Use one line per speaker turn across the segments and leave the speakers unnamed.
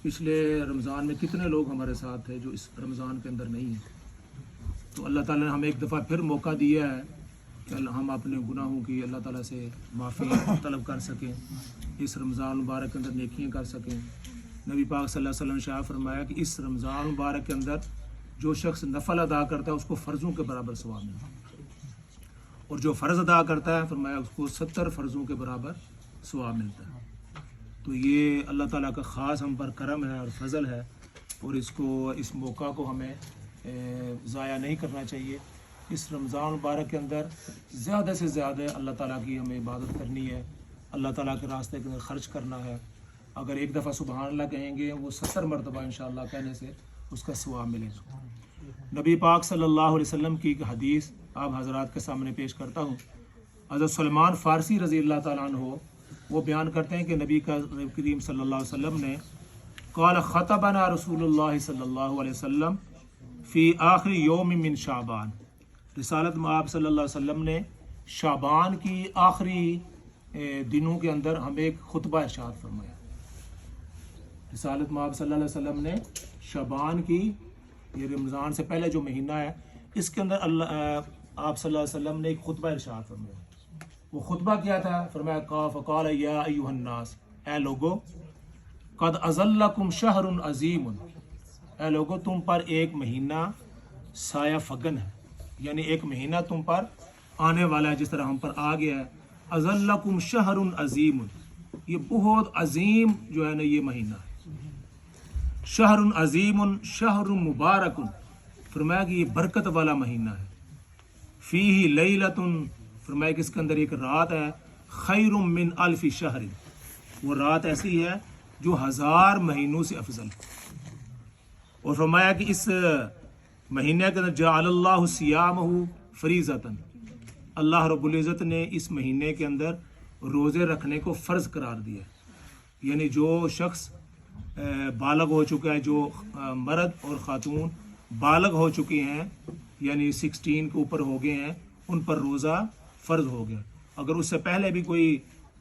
پچھلے رمضان میں کتنے لوگ ہمارے ساتھ تھے جو اس رمضان کے اندر نہیں ہیں. تو اللہ تعالیٰ نے ہمیں ایک دفعہ پھر موقع دیا ہے کہ ہم اپنے گناہوں کی اللہ تعالیٰ سے معافی طلب کر سکیں، اس رمضان مبارک کے اندر نیکیاں کر سکیں. نبی پاک صلی اللہ علیہ وسلم نے شاہ فرمایا کہ اس رمضان مبارک کے اندر جو شخص نفل ادا کرتا ہے اس کو فرضوں کے برابر ثواب ملتا ہے، اور جو فرض ادا کرتا ہے فرمایا اس کو 70 فرضوں کے برابر ثواب ملتا ہے. تو یہ اللہ تعالیٰ کا خاص ہم پر کرم ہے اور فضل ہے، اور اس موقع کو ہمیں ضائع نہیں کرنا چاہیے. اس رمضان مبارک کے اندر زیادہ سے زیادہ اللہ تعالیٰ کی ہمیں عبادت کرنی ہے، اللہ تعالیٰ کے راستے کے اندر خرچ کرنا ہے. اگر ایک دفعہ سبحان اللہ کہیں گے وہ 70 مرتبہ انشاءاللہ کہنے سے اس کا ثواب ملے گا. نبی پاک صلی اللہ علیہ وسلم کی ایک حدیث آپ حضرات کے سامنے پیش کرتا ہوں. حضرت سلمان فارسی رضی اللہ تعالیٰ عنہ وہ بیان کرتے ہیں کہ نبی کریم صلی اللہ علیہ وسلم نے قال خطبنا رسول اللہ صلی اللہ علیہ وسلم فی آخر یوم من شعبان. رسالت میں آپ صلی اللہ علیہ وسلم نے شعبان کی آخری دنوں کے اندر ہمیں ایک خطبہ ارشاد فرمایا. رسالت میں آپ صلی اللہ علیہ وسلم نے شعبان کی، یہ رمضان سے پہلے جو مہینہ ہے، اس کے اندر آپ صلی اللہ علیہ وسلم نے ایک خطبہ ارشاد فرمایا. وہ خطبہ کیا تھا؟ فرمایا فقال یا ایھا الناس، اے لوگو، قد اظلکم شہر عظیم، اے لوگو تم پر ایک مہینہ سایہ فگن ہے، یعنی ایک مہینہ تم پر آنے والا ہے جس طرح ہم پر آ گیا ہے. اظلکم شہر عظیم، یہ بہت عظیم جو ہے نا یہ مہینہ ہے. شہر عظیم شہر مبارک، فرمایا کہ یہ برکت والا مہینہ ہے. فیہ لیلۃ، فرمایا کہ اس کے اندر ایک رات ہے، خیر من الف شہر، وہ رات ایسی ہے جو 1000 مہینوں سے افضل. اور فرمایا کہ اس مہینے کے اندر جعل اللہ صیامہ فریضۃ، اللہ رب العزت نے اس مہینے کے اندر روزے رکھنے کو فرض قرار دیا. یعنی جو شخص بالغ ہو چکا ہے، جو مرد اور خاتون بالغ ہو چکی ہیں، یعنی 16 کے اوپر ہو گئے ہیں، ان پر روزہ فرض ہو گیا. اگر اس سے پہلے بھی کوئی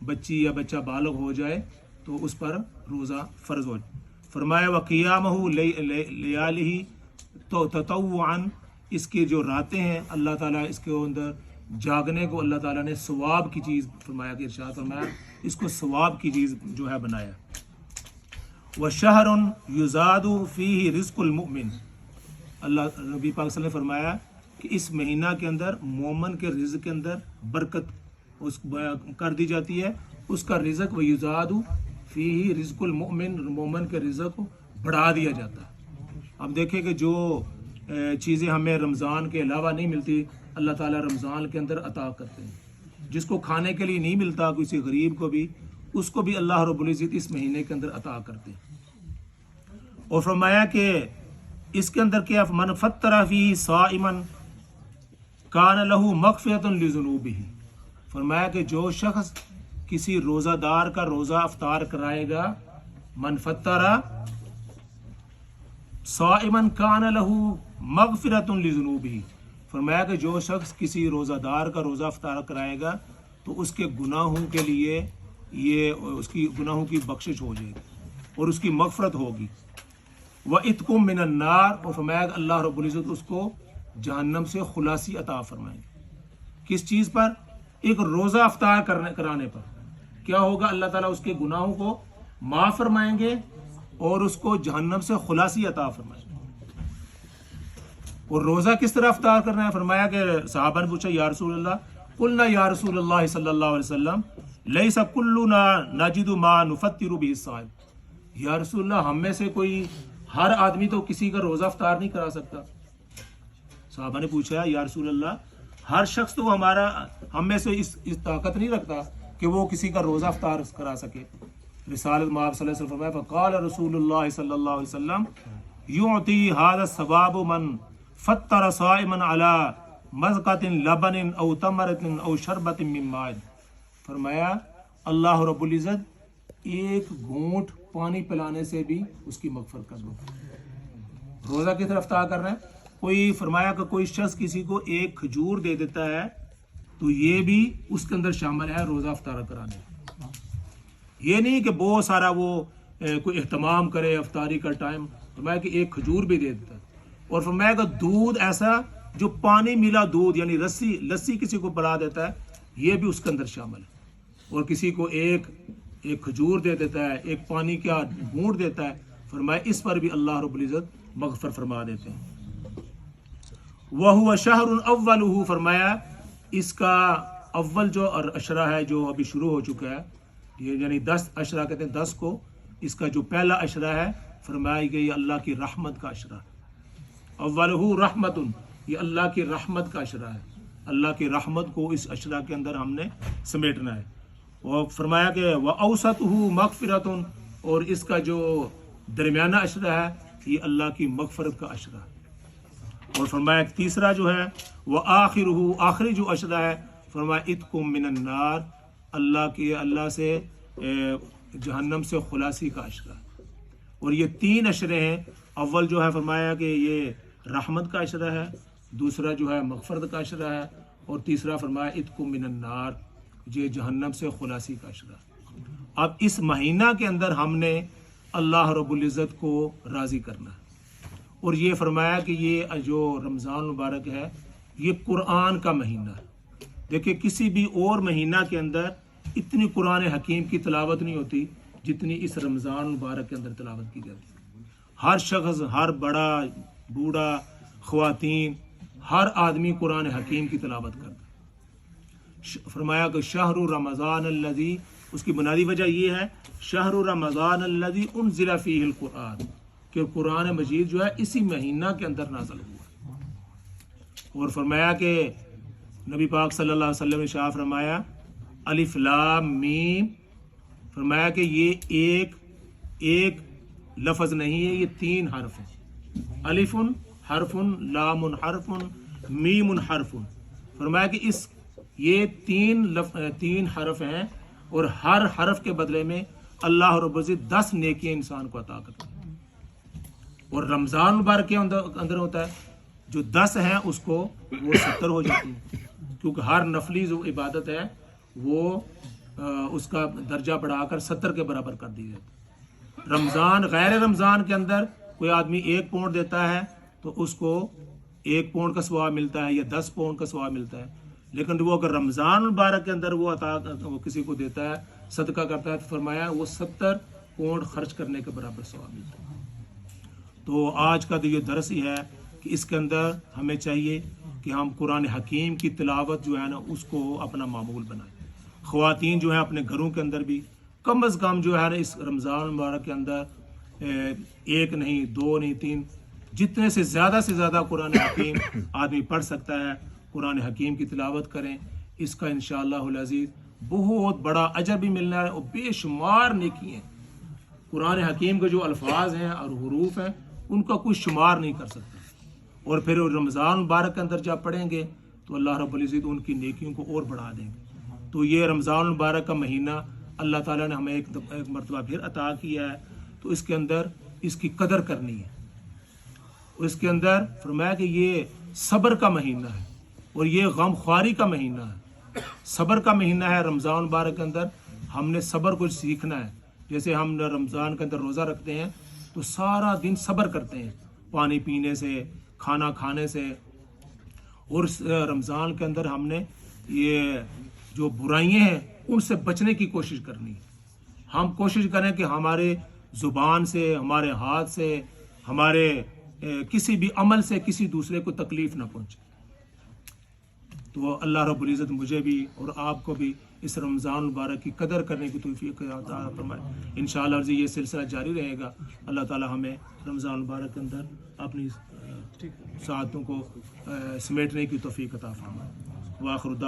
بچی یا بچہ بالغ ہو جائے تو اس پر روزہ فرض ہو جائے. فرمایا وقیامہ لیالہ تطوعا، اس کی جو راتیں ہیں اللہ تعالیٰ اس کے اندر جاگنے کو اللہ تعالیٰ نے ثواب کی چیز فرمایا کہ ارشاد فرمایا اس کو ثواب کی چیز جو ہے بنایا. وَشَهْرٌ يُزَادُ فِيهِ رِزْقُ الْمُؤْمِنِ، اللہ نبی پاک صلی اللہ علیہ وسلم نے فرمایا کہ اس مہینہ کے اندر مومن کے رزق کے اندر برکت اس کر دی جاتی ہے، اس کا رزق وَيُزَادُ فِيهِ رِزْقُ الْمُؤْمِنِ، مومن کے رزق کو بڑھا دیا جاتا ہے. اب دیکھیں کہ جو چیزیں ہمیں رمضان کے علاوہ نہیں ملتی اللہ تعالیٰ رمضان کے اندر عطا کرتے ہیں. جس کو کھانے کے لیے نہیں ملتا کسی غریب کو بھی، اس کو بھی اللہ رب العزت اس مہینے کے اندر عطا کرتے ہیں. اور فرمایا کہ اس کے اندر کیا من فطر فیہ صائما کان لہ مغفرۃ لذنوبہ، فرمایا کہ جو شخص کسی روزہ دار کا روزہ افطار کرائے گا، من فطر صائما کان لہ مغفرۃ لذنوبہ، فرمایا کہ جو شخص کسی روزہ دار کا روزہ افطار کرائے گا تو اس کے گناہوں کے لیے یہ اس کی گناہوں کی بخشش ہو جائے گی اور اس کی مغفرت ہوگی. وَإِتْقُم مِّنَ النَّارِ، اور فرمایا کہ اللہ رب العزت اس کو جہنم سے خلاصی عطا فرمائیں گے. کس چیز پر؟ ایک روزہ افطار کرانے پر. کیا ہوگا؟ اللہ تعالیٰ اس کے گناہوں کو معاف فرمائیں گے اور اس کو جہنم سے خلاصی عطا فرمائیں گے. اور روزہ کس طرح افطار کرنا ہے؟ فرمایا کہ صحابہ نے پوچھا یا رسول اللہ، قلنا یا رسول اللہ صلی اللہ علیہ وسلم لیس کلنا نجد ما نفطر به الصائم، یا رسول اللہ ہم میں سے کوئی ہر آدمی تو کسی کا روزہ افطار نہیں کرا سکتا. صحابہ نے پوچھا یا رسول اللہ ہر شخص تو ہم میں سے اس طاقت نہیں رکھتا کہ وہ کسی کا روزہ افطار کرا سکے. رسالت میں آپ صلی اللہ علیہ وسلم فرمایا فقال رسول اللہ صلی اللہ علیہ وسلم یعطی هذا الثواب من فطر صائما على مذقۃ لبن او تمرۃ او شربۃ من ماء، فرمایا اللہ رب العزت ایک گھونٹ پانی پلانے سے بھی اس کی مغفرت کر دو. روزہ کی طرف افطار کر رہے ہیں، کوئی فرمایا کہ کوئی شخص کسی کو ایک کھجور دے دیتا ہے تو یہ بھی اس کے اندر شامل ہے روزہ افطار کرانے. یہ نہیں کہ بہت سارا وہ کوئی اہتمام کرے افطاری کا ٹائم، فرمایا کہ ایک کھجور بھی دے دیتا ہے، اور فرمایا کہ دودھ ایسا جو پانی ملا دودھ یعنی لسی کسی کو پلا دیتا ہے، یہ بھی اس کے اندر شامل ہے، اور کسی کو ایک کھجور دے دیتا ہے، ایک پانی کا گھونٹ دیتا ہے، فرمایا اس پر بھی اللہ رب العزت مغفر فرما دیتے ہیں۔ وَهُوَ شَهْرٌ أَوَّلُهُ، فرمایا اس کا اول جو عشرہ ہے جو ابھی شروع ہو چکا ہے، یہ یعنی 10 عشرہ کہتے ہیں 10 کو، اس کا جو پہلا عشرہ ہے فرمایا کہ یہ اللہ کی رحمت کا عشرہ ہے، اولہ رحمت، یہ اللہ کی رحمت کا عشرہ ہے، اللہ کی رحمت کو اس عشرہ کے اندر ہم نے سمیٹنا ہے۔ اور فرمایا کہ وَأَوْسَطُهُ مَغْفِرَةٌ، اور اس کا جو درمیانہ عشرہ ہے یہ اللہ کی مغفرت کا عشرہ ہے۔ اور فرمایا کہ تیسرا جو ہے وَآخِرُهُ، آخری جو عشرہ ہے فرمایا اتقم من النار، اللہ سے جہنم سے خلاصی کا عشرہ۔ اور یہ 3 عشرے ہیں، اول جو ہے فرمایا کہ یہ رحمت کا عشرہ ہے، دوسرا جو ہے مغفرت کا عشرہ ہے، اور تیسرا فرمایا اتقم من النار، یہ جہنم سے خلاصی کا عشرہ۔ اب اس مہینہ کے اندر ہم نے اللہ رب العزت کو راضی کرنا ہے، اور یہ فرمایا کہ یہ جو رمضان المبارک ہے یہ قرآن کا مہینہ ہے۔ دیکھیں کسی بھی اور مہینہ کے اندر اتنی قرآن حکیم کی تلاوت نہیں ہوتی جتنی اس رمضان المبارک کے اندر تلاوت کی جاتی ہے۔ ہر شخص، ہر بڑا بوڑھا، خواتین، ہر آدمی قرآن حکیم کی تلاوت کرتا ہے۔ فرمایا کہ شہر رمضان الذی، اس کی بنیادی وجہ یہ ہے شہر رمضان الذی انزل فیہ القرآن، کہ قرآن مجید جو ہے اسی مہینہ کے اندر نازل ہوا۔ اور فرمایا کہ نبی پاک صلی اللہ علیہ وسلم نے شاہ فرمایا الف لام میم، فرمایا کہ یہ ایک لفظ نہیں ہے، یہ 3 حرف ہیں، الف حرف، لام حرف، میم حرف۔ فرمایا کہ یہ 3 حرف ہیں، اور ہر حرف کے بدلے میں اللہ رب العزت 10 نیکیاں انسان کو عطا کرتا ہے۔ اور رمضان مبارک کے اندر ہوتا ہے جو 10 ہیں اس کو وہ 70 ہو جاتی ہیں، کیونکہ ہر نفلی جو عبادت ہے وہ اس کا درجہ بڑھا کر 70 کے برابر کر دی جاتی ہے۔ رمضان غیر رمضان کے اندر کوئی آدمی 1 پاؤنڈ دیتا ہے تو اس کو 1 پاؤنڈ کا ثواب ملتا ہے یا 10 پاؤنڈ کا ثواب ملتا ہے، لیکن وہ اگر رمضان مبارک کے اندر وہ کسی کو دیتا ہے، صدقہ کرتا ہے، تو فرمایا وہ 70 پاؤنڈ خرچ کرنے کے برابر ثواب ملتا ہے۔ تو آج کا تو یہ درس ہی ہے کہ اس کے اندر ہمیں چاہیے کہ ہم قرآن حکیم کی تلاوت جو ہے نا اس کو اپنا معمول بنائیں۔ خواتین جو ہیں اپنے گھروں کے اندر بھی کم از کم جو ہے نا اس رمضان مبارک کے اندر 1 نہیں 2 نہیں 3 جتنے سے زیادہ قرآن حکیم آدمی پڑھ سکتا ہے قرآن حکیم کی تلاوت کریں، اس کا انشاءاللہ العزیز بہت بڑا اجر بھی ملنا ہے اور بے شمار نیکی ہیں۔ قرآن حکیم کے جو الفاظ ہیں اور حروف ہیں ان کا کوئی شمار نہیں کر سکتا، اور پھر رمضان مبارک کے اندر جب پڑھیں گے تو اللہ رب العزت ان کی نیکیوں کو اور بڑھا دیں گے۔ تو یہ رمضان مبارک کا مہینہ اللہ تعالیٰ نے ہمیں ایک مرتبہ پھر عطا کیا ہے، تو اس کے اندر اس کی قدر کرنی ہے، اور اس کے اندر فرمایا کہ یہ صبر کا مہینہ ہے اور یہ غم خواری کا مہینہ ہے، صبر کا مہینہ ہے۔ رمضان مبارک کے اندر ہم نے صبر کو سیکھنا ہے، جیسے ہم رمضان کے اندر روزہ رکھتے ہیں تو سارا دن صبر کرتے ہیں، پانی پینے سے، کھانا کھانے سے، اور رمضان کے اندر ہم نے یہ جو برائیاں ہیں ان سے بچنے کی کوشش کرنی ہے۔ ہم کوشش کریں کہ ہمارے زبان سے، ہمارے ہاتھ سے، ہمارے کسی بھی عمل سے کسی دوسرے کو تکلیف نہ پہنچے۔ تو اللہ رب العزت مجھے بھی اور آپ کو بھی اس رمضان مبارک کی قدر کرنے کی توفیق عطا فرمائے۔ انشاءاللہ یہ سلسلہ جاری رہے گا۔ اللہ تعالی ہمیں رمضان مبارک کے اندر اپنی ساعتوں کو سمیٹنے کی توفیق عطا فرمائے۔ وآخر